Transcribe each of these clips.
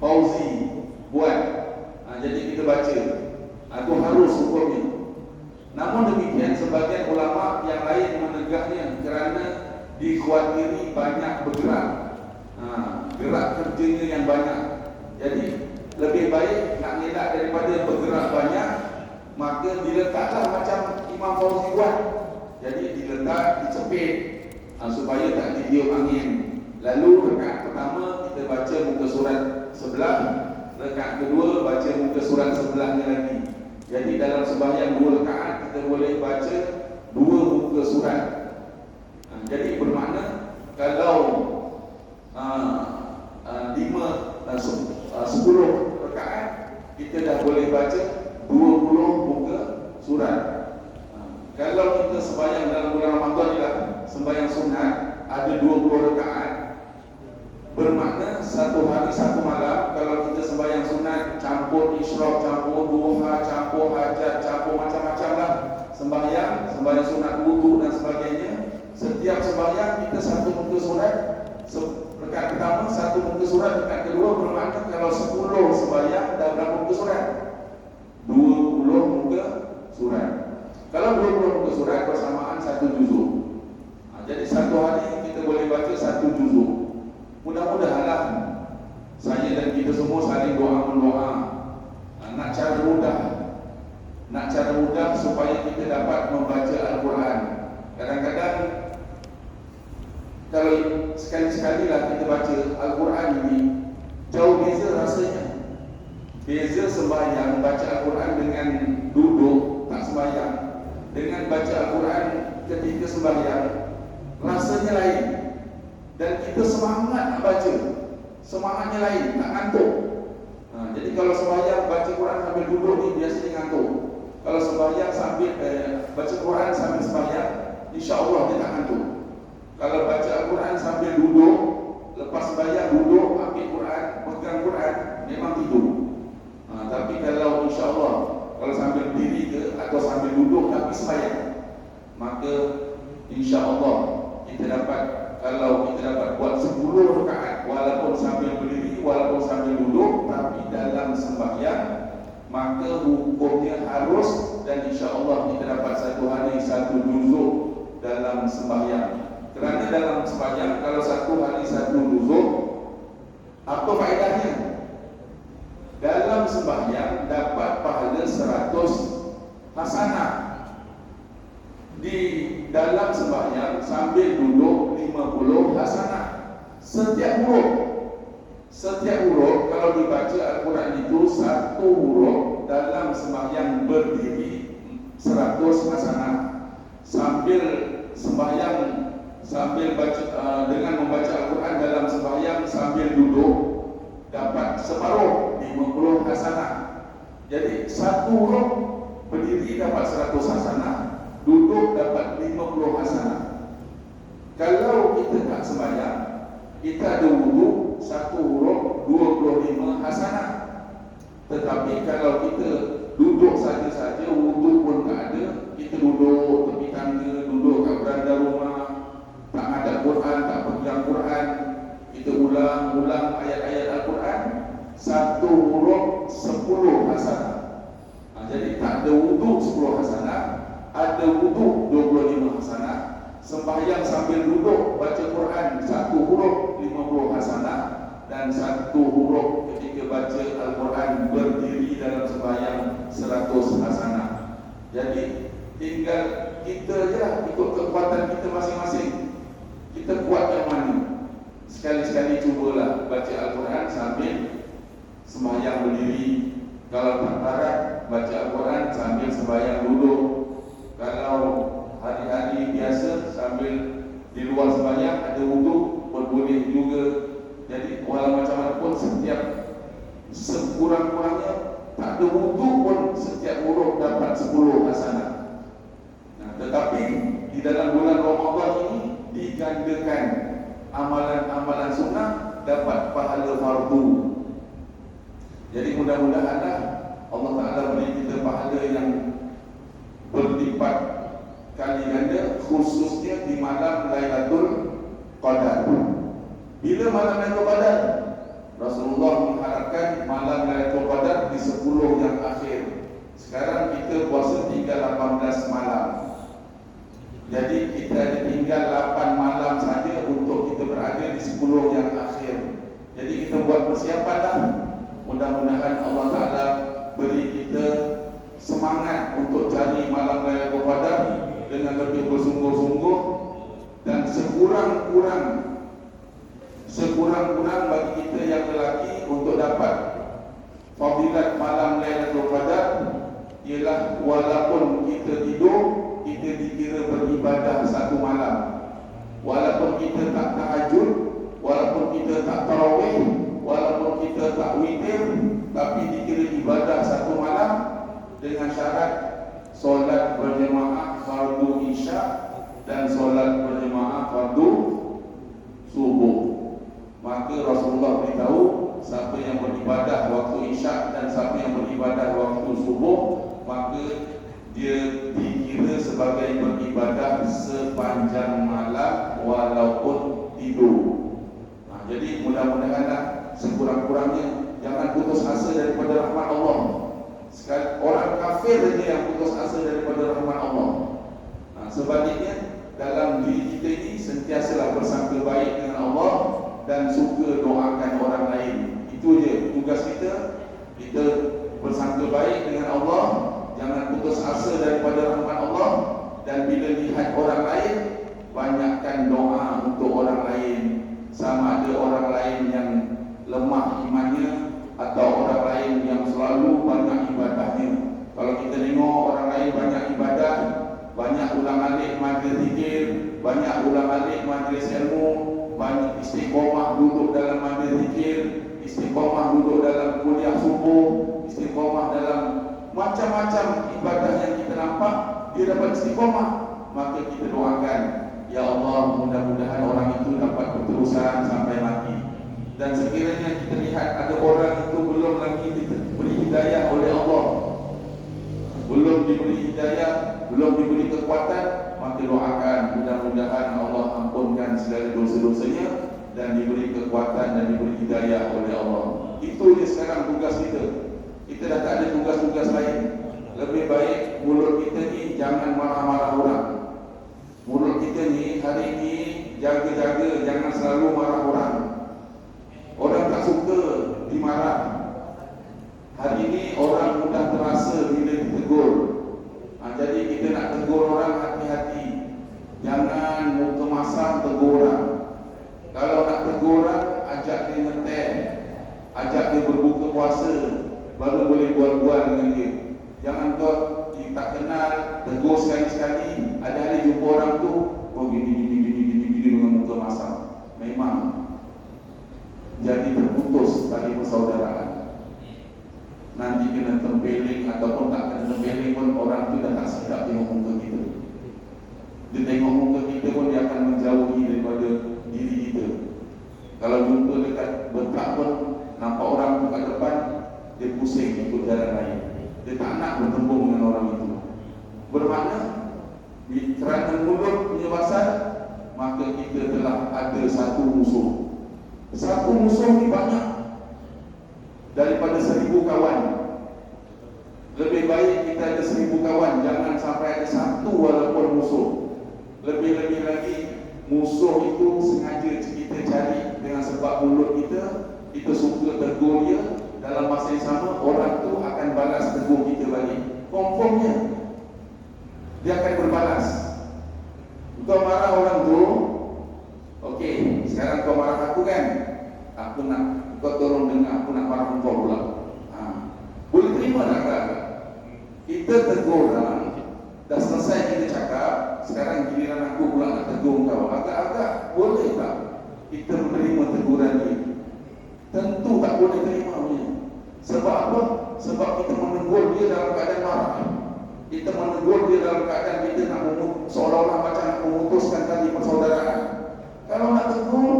Fauzi buat. Jadi kita baca. Itu harus hukumnya. Namun demikian sebagian ulama yang lain menegaknya kerana dikhawatiri banyak bergerak. Gerak kerjanya yang banyak. Jadi lebih baik nak elak daripada bergerak banyak, maka diletaklah macam Imam Fauzi buat. Jadi diletak, dicepit supaya tak ditiup angin. Lalu rakaat pertama kita baca muka surat sebelah, rakaat kedua baca muka surat sebelahnya lagi. Jadi dalam sembahyang 2 rakaat kita boleh baca 2 muka surat. Jadi bermakna kalau 10 rakaat kita dah boleh baca 20 muka surat. Kalau kita sembahyang dalam bulan Ramadan ni lah, sembahyang sunat ada 20 rakaat, bermakna satu hari satu malam. Kalau kita sembahyang sunat campur isyraq, campur duha, campur hajat, campur macam-macam lah sembahyang sunat wudu dan sebagainya. Setiap sembahyang kita satu muka surat. Rakaat pertama satu muka surat, rakaat kedua, bermakna kalau 10 sembahyang dah berapa muka surat? 20 muka surat. Kalau 20 muka surat bersamaan satu juzuk. Jadi satu hari kita boleh baca satu juzuk. Mudah-mudahanlah saya dan kita semua saling doa-mendoa. Nak cara mudah supaya kita dapat membaca Al-Quran. Kadang-kadang kalau sekali-sekali lah kita baca Al-Quran ini, jauh beza rasanya. Beza sembahyang baca Al-Quran dengan duduk tak sembahyang, dengan baca Al-Quran ketika sembahyang rasanya lain. Dan kita semangat nak baca, semangatnya lain, tak ngantuk. Jadi kalau sembahyang baca Quran sambil duduk ni biasanya ngantuk. Kalau sembahyang sambil baca Quran sambil sembahyang, insya-Allah dia tak ngantuk. Kalau baca Al-Quran sambil duduk, lepas sembahyang duduk, ambil Quran, pegang Quran, memang tidur. Tapi kalau insya-Allah, kalau sambil berdiri ke atau sambil duduk tapi sembahyang, maka insya-Allah kita dapat, kalau kita dapat buat 10 rakaat walaupun sambil berdiri, walaupun sambil duduk, tapi dalam sembahyang, maka hukumnya harus, dan insya-Allah kita dapat satu hari satu juzuk dalam sembahyang. Kerana dalam sembahyang kalau satu hari satu juzuk, apa faedahnya? Dalam sembahyang dapat pahala 100 hasanah. Di dalam sembahyang sambil duduk 50 hasanah. Setiap huruf kalau dibaca Al-Quran itu satu huruf dalam sembahyang berdiri 100 hasanah. Sambil sembahyang sambil baca dengan membaca Al-Quran dalam sembahyang sambil duduk dapat separuh 50 hasanah. Jadi satu huruf berdiri dapat 100 hasanah, duduk dapat 50 hasanah. Kalau kita tak sembahyang, kita ada wudu, satu huruf 25 hasanah. Tetapi kalau kita duduk saja-saja, wudu pun tak ada, kita duduk tepi tangga, duduk kat beranda rumah, tak ada Quran, tak pegang Quran, kita ulang-ulang ayat-ayat Al-Quran, satu huruf 10 hasanah. Jadi tak ada wudu 10 hasanah, ada wudu 25 hasanah. Sembahyang sambil duduk baca Quran satu huruf 50 hasanah, dan satu huruf ketika baca Al-Quran berdiri dalam sembahyang 100 hasanah. Jadi tinggal kita je lah ikut kekuatan kita masing-masing. Kita kuat yang mana? Sekali-sekali cubalah baca Al-Quran sambil sembahyang berdiri. Kalau tak darat, baca Al-Quran sambil sembahyang duduk. Kalau hari-hari biasa sambil di luar sembahyang ada wudu pun boleh juga. Jadi walau macam mana pun, setiap sekurang-kurangnya tak ada wudu pun setiap huruf dapat 10 hasanah. Tetapi di dalam bulan Ramadan ini digandakan amalan-amalan sunnah dapat pahala fardu. Jadi mudah-mudahanlah Allah Ta'ala beri kita pahala yang berlipat kali ganda, khususnya di malam Lailatul Qadar. Bila malam Lailatul Qadar? Rasulullah mengharapkan melaksanakan malam Lailatul Qadar di 10 yang akhir. Sekarang kita puasa tinggal 18 malam. Jadi kita ada tinggal 8 malam saja untuk kita berada di 10 yang akhir. Jadi kita buat persiapanlah. Mudah-mudahan Allah Ta'ala beri kita semangat untuk cari malam Lailatul Qadar dengan lebih bersungguh-sungguh, dan sekurang-kurang bagi kita yang lelaki untuk dapat fadilat malam Lailatul Qadar ialah walaupun kita tidur, kita dikira beribadah satu malam. Walaupun kita tak tahajud, walaupun kita tak tarawih, walaupun kita tak witir, tapi dikira ibadah satu malam dengan syarat solat berjemaah fardu isya dan solat berjemaah fardu subuh. Maka Rasulullah beritahu, siapa yang beribadah waktu isya dan siapa yang beribadah waktu subuh, maka dia dikira sebagai beribadah sepanjang malam walaupun tidur. Jadi mudah-mudahanlah sekurang-kurangnya jangan putus asa daripada rahmat Allah. Orang kafir saja yang putus asa daripada rahmat Allah. Sebaliknya dalam diri kita ini sentiasalah bersangka baik dengan Allah dan suka doakan orang lain. Itu je tugas kita. Kita bersangka baik dengan Allah, jangan putus asa daripada rahmat Allah, dan bila lihat orang lain, banyakkan doa untuk orang lain. Sama ada orang lain yang lemah imannya atau orang lain yang selalu banyak ibadahnya. Kalau kita tengok orang lain banyak ibadah, banyak ulang-alik majlis zikir, banyak ulang-alik majlis ilmu, banyak istiqomah duduk dalam majlis zikir, istiqomah duduk dalam kuliah subuh, istiqomah dalam macam-macam ibadah yang kita nampak, dia dapat istiqomah. Maka kita doakan, ya Allah, mudah-mudahan orang itu dapat berterusan sampai mati. Dan sekiranya kita lihat ada orang itu belum lagi diberi hidayah oleh Allah, belum diberi hidayah, belum diberi kekuatan, maka doakan mudah-mudahan Allah ampunkan segala dosa-dosanya dan diberi kekuatan dan diberi hidayah oleh Allah. Itu je sekarang tugas kita. Kita dah tak ada tugas-tugas lain. Lebih baik mulut kita ni jangan marah-marah orang. Mulut kita ni hari ni jaga-jaga jangan selalu marah orang. Orang tak suka dimarah. Hari ini orang mudah terasa bila ditegur. Jadi kita nak tegur orang, hati-hati. Jangan muka masam tegur orang. Kalau nak tegur orang, ajak dia ngeteh, ajak dia berbuka puasa, baru boleh bual-bual dengan dia. Jangan kau tak kenal, tegur sekali-sekali, ada hari jumpa orang tu, oh gini dengan muka masam. Memang jadi terputus tali persaudaraan. Nanti kena tempeling ataupun tak kena tempeling pun orang tu dah tak sedap tengok muka kita. Dia tengok muka kita pun dia akan menjauhi daripada diri kita. Kalau jumpa dekat bertak pun nampak orang tu kat depan, dia pusing ikut jalan lain. Dia tak nak bertembung dengan orang itu. Bermakna kerana mulut punya pasal, maka kita telah ada satu musuh. Satu musuh ni banyak daripada 1000 kawan. Lebih baik kita ada 1000 kawan, jangan sampai ada satu walaupun musuh. Lebih-lebih lagi musuh itu sengaja kita cari dengan sebab mulut kita suka tegur dia. Dalam masa yang sama orang tu akan balas tegur kita balik. Confirmnya dia akan berbalas. Kau marah orang tu, okey, sekarang kau marah aku kan, aku nak kau tolong dengar, aku nak marah kau pula. Boleh terima tak? Kita tegur orang, dah selesai kita cakap, sekarang giliran aku pula nak tegur kau. Agak-agak boleh tak kita menerima teguran dia? Tentu tak boleh terima punya. Sebab apa? Sebab kita menegur dia dalam keadaan marah. Kita menegur dia dalam keadaan kita nak seolah-olah macam nak memutuskan tali persaudaraan. Kalau nak tegur,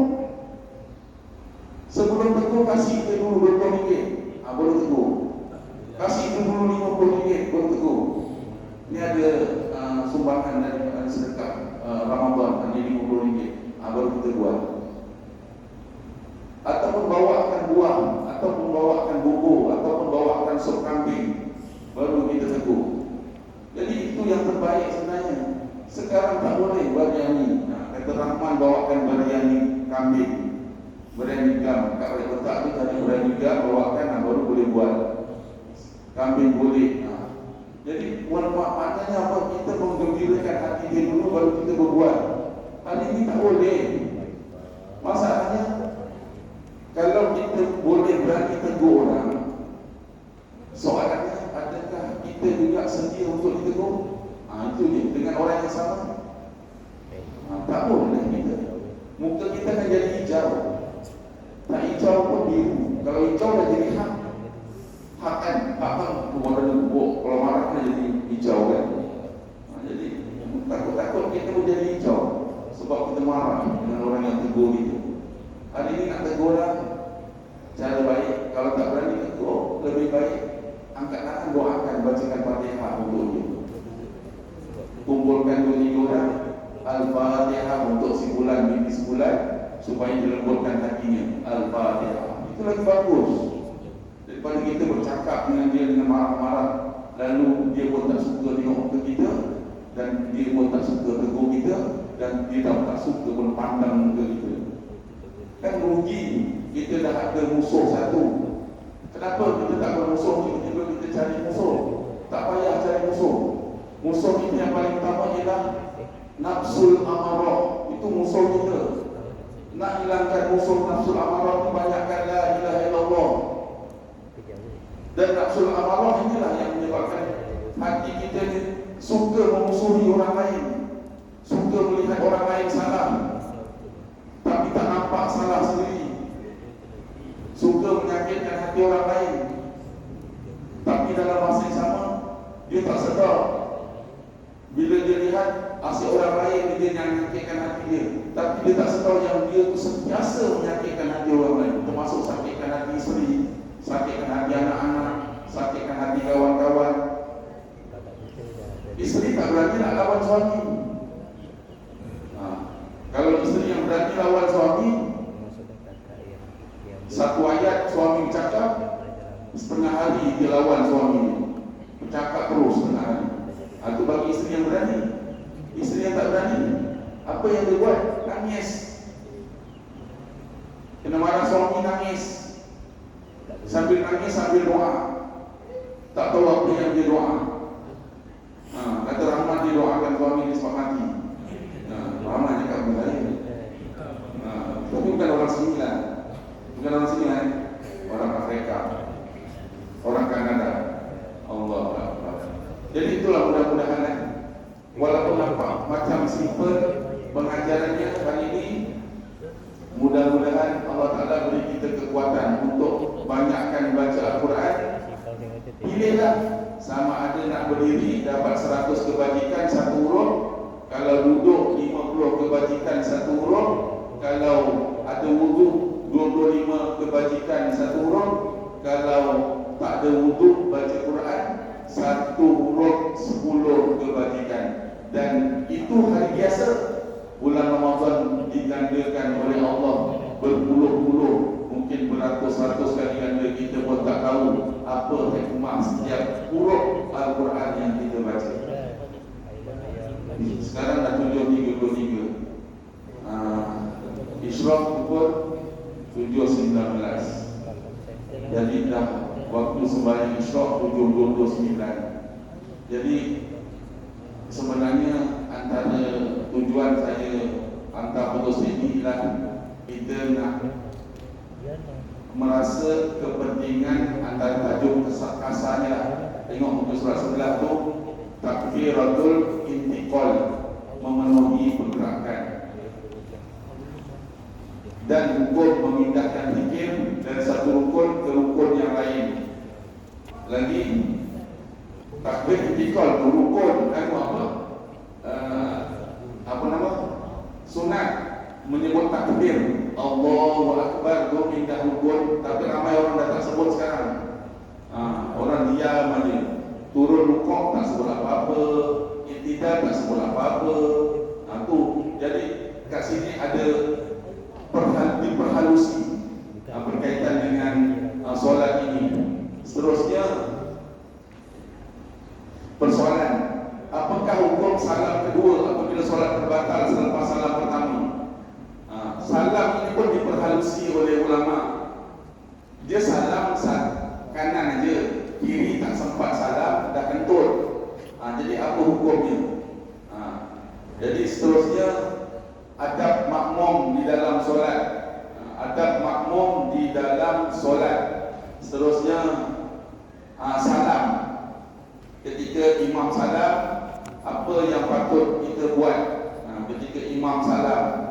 sebelum tegur kasih dia dulu RM20, baru tegur. Kasih dia dulu RM50, baru tegur. Ini ada sumbangan dari sedekah Ramadan, hanya RM50, baru kita buat. Ataupun bawakan buah, ataupun bawakan biryani. Kata Rahman bawakan biryani kambing, biryani gam. Kat balik letak tu tadi biryani gam bawakan, baru boleh buat kambing boleh. Jadi maknanya apa? Kita menggembirakan hati dia dulu baru kita berbuat. Hari ini tak boleh. Masalahnya kalau kita boleh berani tegur orang, soalannya adakah kita juga sedia untuk ditegur? Itu dia, dengan orang yang sama. Tak boleh kita. Muka kita akan jadi hijau. Tak hijau pun biru. Kalau hijau dah jadi hak. Hak kan? Hak kan warna bubuk. Kalau marah kan jadi hijau kan. Jadi takut-takut kita pun jadi hijau sebab kita marah dengan orang yang tegur kita. Hari ini nak tegur orang cara baik. Kalau tak berani tegur, lebih baik angkat tangan, doakan, bacakan Fatihah untuk dia. Kumpulkan 2-3 orang, Al-Fatihah untuk sebulan, mimpi sebulan, supaya dilembutkan hatinya. Al-Fatihah itu lagi bagus daripada kita bercakap dengan dia dengan marah-marah, lalu dia pun tak suka tengok muka kita, dan dia pun tak suka tegur kita, dan dia tak suka pun pandang muka kita. Kan rugi. Kita dah ada musuh satu. Kenapa kita tak bermusuh? Tiba-tiba kita cari musuh. Tak payah cari musuh. Musuh kita yang paling utama ialah nafsul amarah. Itu musuh kita. Nak hilangkan musuh nafsul amarah itu banyakkan la ilaha illallah. Dan nafsul amarah inilah yang menyebabkan hati kita ni suka memusuhi orang lain, suka melihat orang lain salah tapi tak nampak salah sendiri, suka menyakitkan hati orang lain, tapi dalam masa yang sama dia tak sedar. Bila dia lihat asyik orang lain, dia yang menyakitkan hati dia, tapi dia tak sedar yang dia tu sentiasa menyakitkan hati orang lain, termasuk sakitkan hati isteri, sakitkan hati anak-anak, sakitkan hati kawan-kawan. Isteri tak berani nak lawan suami. Kalau isteri yang berani lawan suami, satu ayat suami bercakap, setengah hari dia lawan suami, bercakap terus setengah hari. Itu bagi isteri yang berani. Isteri yang tak berani, apa yang dia buat? Nangis. Kena marah suami, nangis. Sambil nangis, sambil doa. Tak tahu apa yang dia doa. Kata Rahman dia doakan suami dia sebab mati. Rahman cakap benda lain. Tapi bukan orang sini lah. Bukan orang sini lah. Orang Afrika, orang Kanada. Allah Akbar. Jadi itulah mudah-mudahan walaupun nampak macam simple pengajarannya hari ini, mudah-mudahan Allah Ta'ala beri kita kekuatan untuk banyakkan baca Al-Quran. Pilihlah, sama ada nak berdiri dapat 100 kebajikan 1 huruf, kalau duduk 50 kebajikan 1 huruf, kalau ada wudu 25 kebajikan 1 huruf, kalau tak ada wudu baca Quran 1 huruf 10 kebajikan. Dan itu hari biasa. Bulan Ramadan digandakan oleh Allah berpuluh-puluh, mungkin beratus-ratus kali ganda. Kita pun tak tahu apa hikmah setiap huruf Al-Quran yang kita baca. Sekarang dah 7.33. Isyraq pukul 7.19. Jadi dah waktu sembahyang Isyraq 7.29. Jadi sebenarnya antara tujuan saya hantar putus ini ialah kita nak merasa kepentingan antara tajuk kasarnya lah. Tengok muka surat sebelah tu, takbiratul intiqal, memenuhi pergerakan, dan hukum memindahkan zikir dari satu rukun ke rukun yang lain. Lagi takbir intiqal tu rukun kan apa? Apa nama? Sunat menyebut takbir Allahu Akbar tu pindah rukun, tapi ramai orang dah tak sebut sekarang. Orang diam aja. Turun rukuk tak sebut apa-apa, i'tidal tak sebut apa-apa. Tu jadi kat sini ada diperhalusi berkaitan dengan solat ini. Seterusnya persoalan, apakah hukum salam kedua apabila solat terbatal diperhalusi oleh ulama. Dia salam kanan aja, kiri tak sempat salam, dah kentut. Jadi apa hukumnya? Jadi seterusnya, adab makmum di dalam solat. Adab makmum di dalam solat. Seterusnya, salam. Ketika imam salam, apa yang patut kita buat ketika imam salam?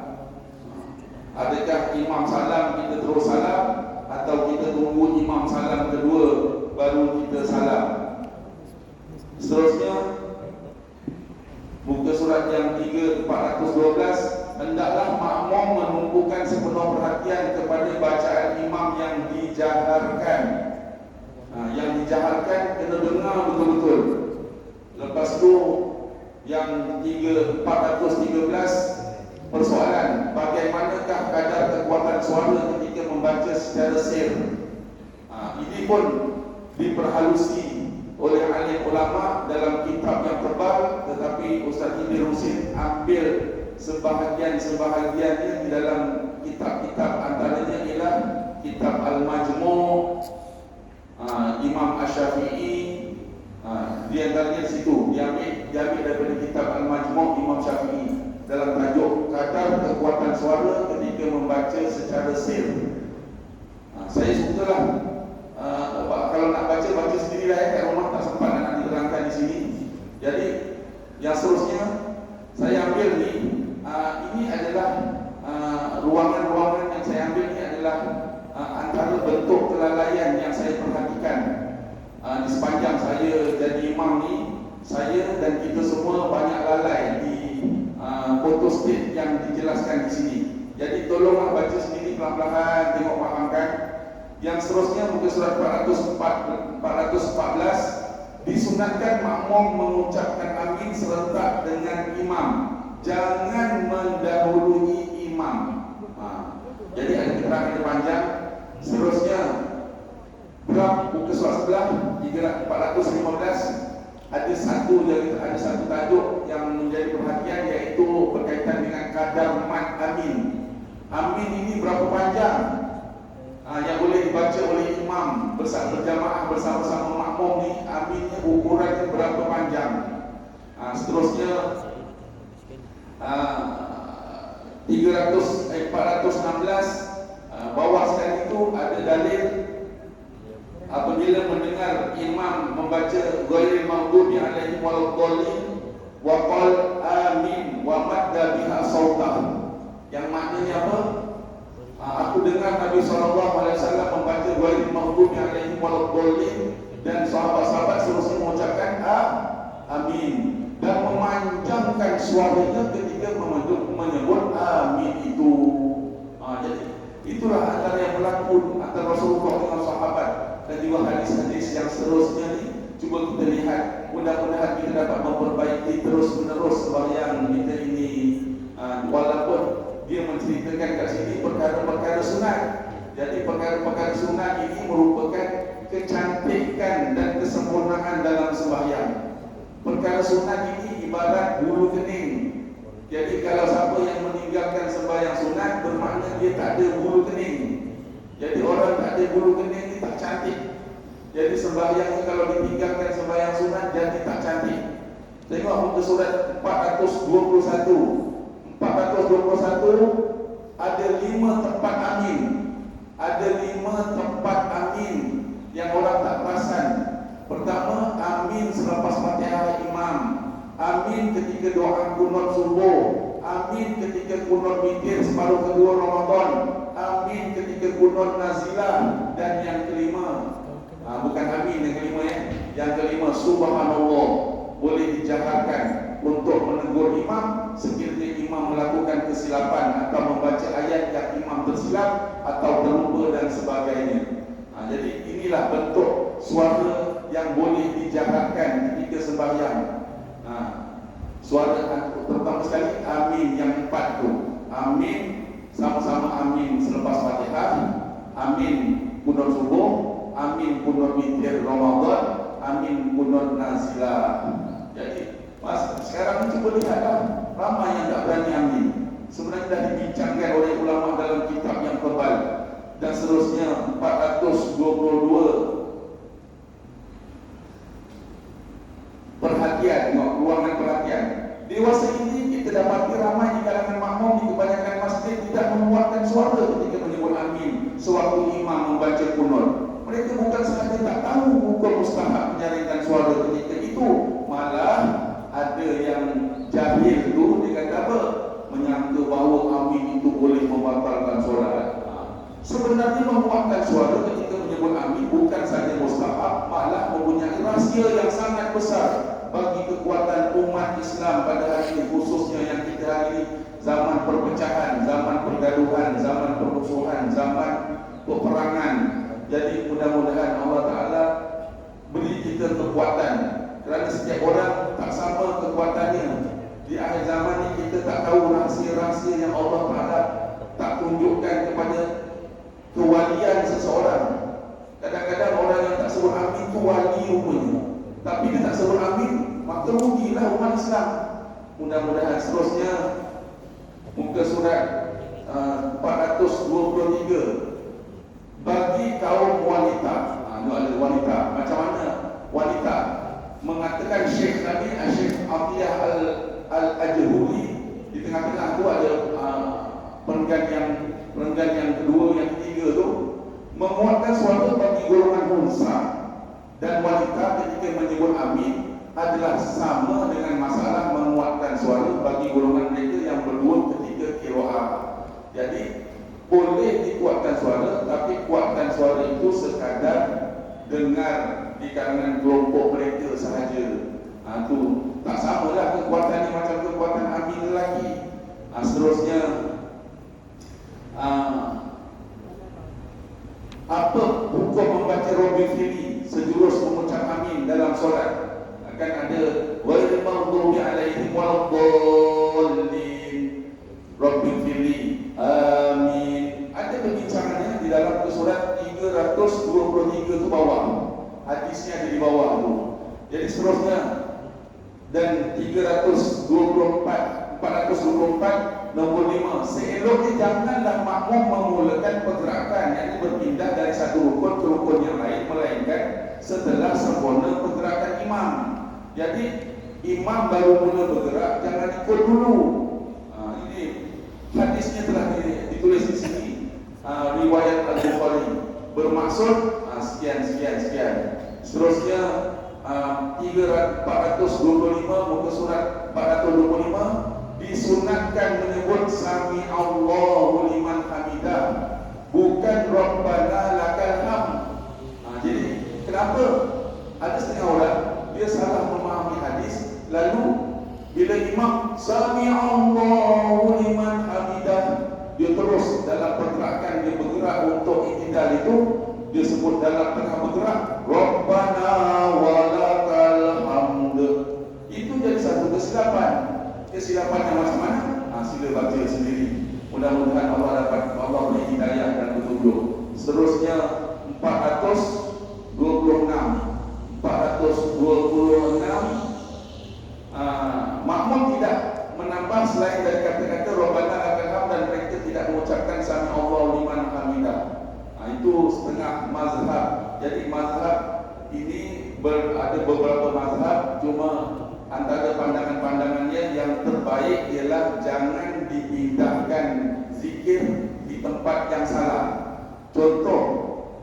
Adakah imam salam kita terus salam, atau kita tunggu imam salam kedua baru kita salam? Seterusnya, muka surat yang 412, hendaklah makmum menumpukan sepenuh perhatian kepada bacaan imam yang dijaharkan. Yang dijaharkan kena dengar betul-betul. Lepas tu yang 413, persoalan bagaimanakah kadar kekuatan suara ketika membaca secara sir. Ini pun diperhalusi oleh alim ulama dalam kitab yang tebal, tetapi Ustaz Ibn Rushid ambil sebahagian-sebahagiannya di dalam kitab-kitab, antaranya ialah kitab Al-Majmu' Imam Asy-Syafi'i. Di antaranya di situ diambil daripada kitab Al-Majmu' Imam Syafi'i dalam tajuk kadar kekuatan suara ketika membaca secara sir. Saya sukalah kalau nak baca sendirilah kat rumah, tak sempat nak diterangkan di sini. Jadi yang seterusnya saya ambil ni, ini adalah ruangan-ruangan yang saya ambil ni adalah antara bentuk kelalaian yang saya perhatikan di sepanjang saya jadi imam ni. Saya dan kita semua banyak lalai di foto state yang dijelaskan di sini. Jadi tolonglah baca sendiri pelan-pelan, tengok fahamkan. Yang seterusnya, muka surat 414, disunatkan makmum mengucapkan amin serentak dengan imam, jangan mendahului imam. Jadi ada keterangan yang panjang. Seterusnya, draft muka surat sebelah 415, ada satu tajuk yang menjadi perhatian, iaitu berkaitan dengan kadar mad amin. Amin ini berapa panjang yang boleh dibaca oleh imam berjamaah bersama-sama makmum ni? Aminnya ukurannya berapa panjang? Seterusnya 416, bawah sekali itu ada dalil apabila mendengar imam membaca ghairil maghdubi alaihim waladdallin wa qal amin wa madda biha sautah. Yang maknanya apa? Aku dengar Nabi SAW membaca ghairil maghdubi alaihim waladdallin, dan sahabat-sahabat seterusnya mengucapkan amin dan memanjangkan suaranya ketika menyebut amin itu. Jadi itulah antara yang berlaku antara Rasulullah dengan sahabat. Dan juga hadis-hadis yang seterusnya ni, cuba kita lihat. Mudah-mudahan kita dapat memperbaiki terus-menerus sembahyang kita ini. Walaupun dia menceritakan kat sini perkara-perkara sunat. Jadi perkara-perkara sunat ini merupakan kecantikan dan kesempurnaan dalam sembahyang. Perkara sunat ini ibarat bulu kening. Jadi kalau siapa yang meninggalkan sembahyang sunat, bermakna dia tak ada bulu kening. Jadi orang tak ada bulu kening ni tak cantik. Jadi sembahyang ni kalau ditinggalkan sembahyang sunat, jadi tak cantik. Tengok muka surat 421. 421 ada 5 tempat amin. Ada 5 tempat amin yang orang tak perasan. Pertama, amin selepas Fatihah imam. Amin ketika doa kunut subuh. Amin ketika kunut witir separuh kedua Ramadan. Amin ketika kunut nazilah. Dan yang kelima, bukan amin yang kelima ya. Yang kelima, subhanallah, boleh dijaharkan untuk menegur imam sekiranya imam melakukan kesilapan atau membaca ayat yang imam tersilap atau terlupa dan sebagainya. Jadi inilah bentuk suara yang boleh dijaharkan ketika sembahyang. Suara terutama sekali amin yang 4 tu. Amin, sama-sama amin selepas Fatihah, amin kunut subuh, amin kunut witir Ramadan, amin kunut nazilah. Jadi sekarang cuba lihatlah, ramai yang tak berani amin. Sebenarnya dah dibincangkan oleh ulama dalam kitab yang tebal. membaca kunut. Mereka bukan sahaja tak tahu hukum mustahab menyaringkan suara ketika itu, malah ada yang jahil tu dia kata apa? Menyangka bahawa amin itu boleh membatalkan solat. Sebenarnya menguatkan suara ketika menyebut amin bukan saja mustahab, malah mempunyai rahsia yang sangat besar bagi kekuatan umat Islam pada hari ini, khususnya yang kita hari ini zaman perpecahan, zaman pergaduhan, zaman permusuhan, zaman peperangan. Jadi mudah-mudahan Allah Ta'ala beri kita kekuatan, kerana setiap orang tak sama kekuatannya. Di akhir zaman ini kita tak tahu rahsia-rahsia yang Allah Ta'ala tak tunjukkan kepada kewalian seseorang. Kadang-kadang orang yang tak sebut amin itu wali rupanya, tapi dia tak sebut amin, maka rugilah umat Islam. Mudah-mudahan seterusnya muka surat 423 bagi kaum wanita. Itu ada wanita. Macam mana wanita? Mengatakan Syekh tadi, Syekh Atiyah Al-Ajhuri, di tengah-tengah tu ada perenggan yang kedua, yang ketiga tu, menguatkan suara bagi golongan unsa dan wanita ketika menyebut amin adalah sama dengan masalah menguatkan suara bagi golongan mereka yang berdua ketika qiraah. Jadi boleh dikuatkan suara, tapi kuatkan suara itu sekadar dengar di kalangan kelompok mereka sahaja. Itu tak samalah kekuatannya macam kekuatan amin lagi. Seterusnya, apa hukum membaca Rabbil Fili sejurus mengucap amin dalam solat? Akan ada ghairil maghdubi alaihim waladdallin, Rabbil Fili, amin. Ada perbincangannya di dalam surat 323 tu bawah. Hadisnya ada di bawah tu. Jadi seterusnya, dan 424 nombor 5, seeloknya janganlah makmum memulakan pergerakan yang berpindah dari satu rukun ke rukun yang lain, melainkan setelah sempurna pergerakan imam. Jadi imam baru mula bergerak, jangan ikut dulu. Ini hadisnya telah ditulis di sini, riwayat Al-Bukhari, bermaksud sekian. Seterusnya 425 muka surat 425, disunatkan menyebut Sami Allahu liman hamidah, bukan Rabbana lakal hamd. Jadi kenapa ada setengah orang dia salah memahami hadis, lalu bila imam Sami Allahu liman hamidah, dia terus dalam pergerakan dia bergerak untuk i'tidal itu, dia sebut dalam tengah bergerak Rabbana walakal hamd. Itu jadi satu kesilapan. Kesilapannya macam mana? Sila baca sendiri. Mudah-mudahan Allah beri hidayah dan petunjuk. Seterusnya 426 makmum tidak menambah selain dari kata-kata Rabbana lakal hamd dan mereka tidak mengucapkan Sami Allahu liman hamidah. Itu setengah mazhab. Jadi mazhab ini ada beberapa mazhab, cuma antara pandangan-pandangannya yang terbaik ialah jangan dipindahkan zikir di tempat yang salah. Contoh,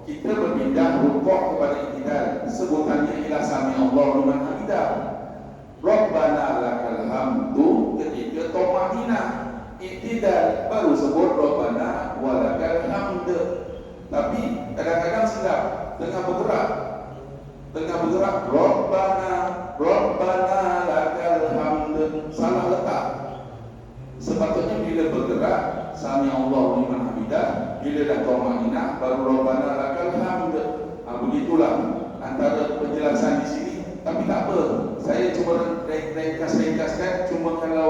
kita berpindah rukuk kepada i'tidal, sebutannya ialah Sami Allahu liman hamidah. Rabbana lakal hamdu ketika thama'ninah, i'tidal baru sebut Rabbana walakal hamd. Tapi kadang-kadang silap, tengah bergerak Rabbana lakal hamd, salah letak. Sepatutnya bila bergerak Sami Allahu liman hamidah, bila dah thama'ninah baru Rabbana lakal hamd. Begitulah antara penjelasan di sini. Tapi tak apa, saya cuma ringkas-ringkaskan. Cuma kalau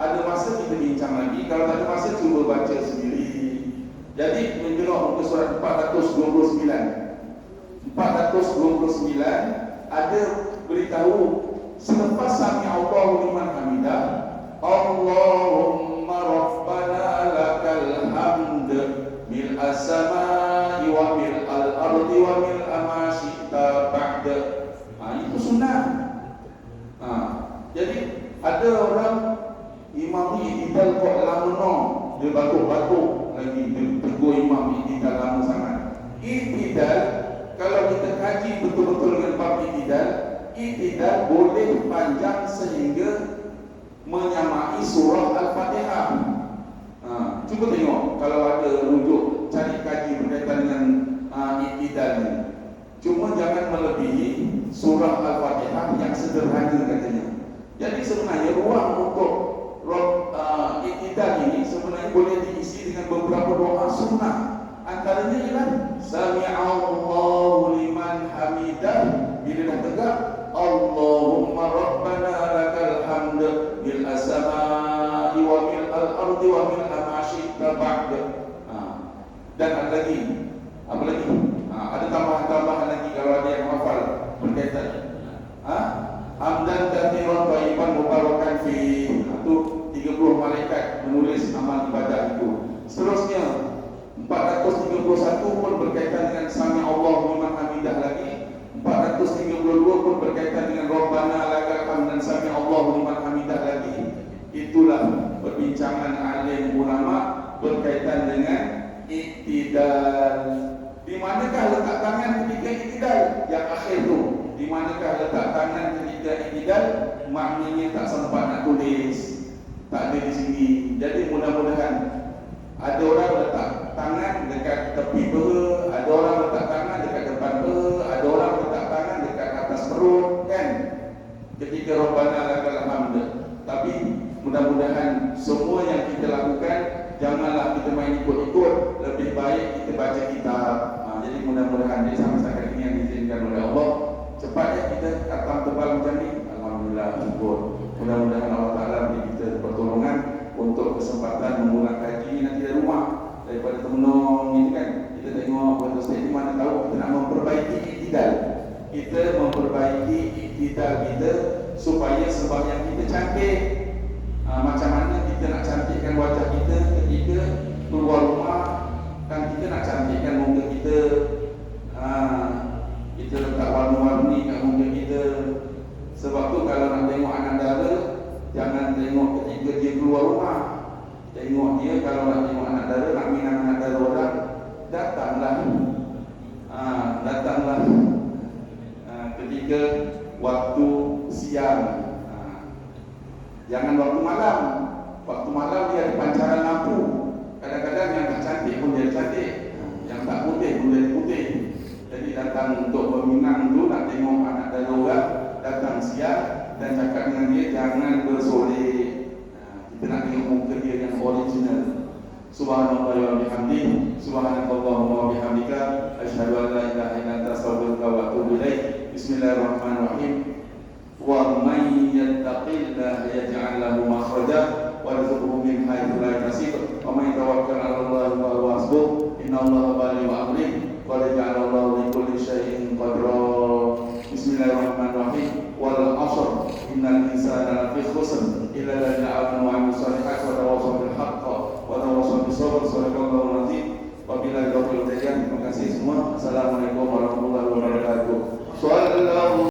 ada masa kita bincang lagi, kalau tak ada masa cuba baca sendiri. Jadi menjelang muka surat 429 ada beritahu selepas Sami Allahu liman hamidah, Allahumma Rabbana lakal hamd mil as-samai wa mil al-ardi wa mil ma syi'ta ba'da. Itu sunnah. Jadi ada orang imam ni i'tidal kok lama, dia batuk-batuk lagi, dia tegur imam i'tidal lama sangat. I'tidal i'tidal boleh panjang sehingga menyamai surah Al-Fatihah. Cuba tengok kalau ada rujuk, cari kaji berkaitan dengan i'tidal ni. Cuma jangan melebihi surah Al-Fatihah yang sederhana katanya. Jadi sebenarnya ruang untuk i'tidal ini sebenarnya boleh diisi dengan beberapa doa sunnah. Antaranya ialah Sami'allahu liman hamidah, bila dah tegak Allahumma rabbana lakal hamd bil as-samai wa mil al-ardi wa mil ma syi'ta ba'd. Dan ada lagi, apa lagi? Ada tambahan-tambahan lagi kalau ada yang hafal berkaitan. Hamdan kathiran thayyiban mubarakan fi. Itu 30 malaikat menulis amal ibadah itu. Seterusnya 431 pun berkaitan dengan Sami Allahu liman hamidah lagi. 432 pun berkaitan dengan Rabbana lakal hamd dan Sami Allahu liman hamidah lagi. Itulah perbincangan alim ulama berkaitan dengan i'tidal. Di manakah letak tangan ketika i'tidal? Yang akhir tu. Di manakah letak tangan ketika i'tidal? Maknanya tak sempat nak tulis. Tak ada di sini. Jadi mudah-mudahan ada orang letak tangan dekat tepi peha, ada orang letak tangan dekat depan peha, ada orang letak tangan dekat atas perut, kan? Ketika Rabbana lakal hamd. Tapi mudah-mudahan semua yang kita lakukan janganlah kita main ikut-ikut, lebih baik kita baca kitab. Jadi mudah-mudahan dia sampai sekarang ini yang diizinkan oleh Allah, cepatnya kita khatam tebal macam ni. Alhamdulillah, syukur. Mudah-mudahan Allah Ta'ala beri kita pertolongan untuk kesempatan memulai kaji nanti dari rumah, daripada temenung gitu kan. Kita tengok Puan Ustaz di mana tahu kita nak memperbaiki i'tidal. Kita memperbaiki i'tidal kita supaya sembahyang kita cantik. Macam mana kita nak cantikkan wajah kita ketika keluar rumah, kan kita nak cantikkan muka kita. Kita letak warna-warni kat muka kita. Sebab tu kalau nak tengok anak dara, jangan tengok ketika dia keluar rumah. Tengok dia kalau nak tengok anak dara, nak minang anak dara orang, datanglah ketika waktu siang. Jangan waktu malam. Waktu malam dia ada pancaran lampu. Kadang-kadang yang tak cantik pun jadi cantik, yang tak putih pun jadi putih. Jadi datang untuk berminang tu, nak tengok anak dara orang, datang siang dan cakap dengan dia, jangan bersolek. Kita nak tengok muka dia yang original. Subhanallah wa bihamdihi, subhanakallahumma wa bihamdika, asyhadu an la ilaha illa anta, astaghfiruka wa atubu ilaik. Bismillahirrahmanirrahim. Wa may yattaqillaha yaj'al lahu makhraja wa yarzuqhu min haitsu la yahtasib. Wa may tawakkal 'ala Allah fa huwa hasbuh. Innallaha balighu amrihi qad ja'ala Allahu li kulli syai'in qadra. Bismillahirrahmanirrahim. Wal 'ashr innal insana lafi khusr illa alladziina aamanu wa 'amilus solihati wa tawassaw bil haqqi wa tawassaw bis sabr. Shadaqallahu al-'azim. Wabillahi taufiq wal hidayah. Terima kasih semua. Assalamualaikum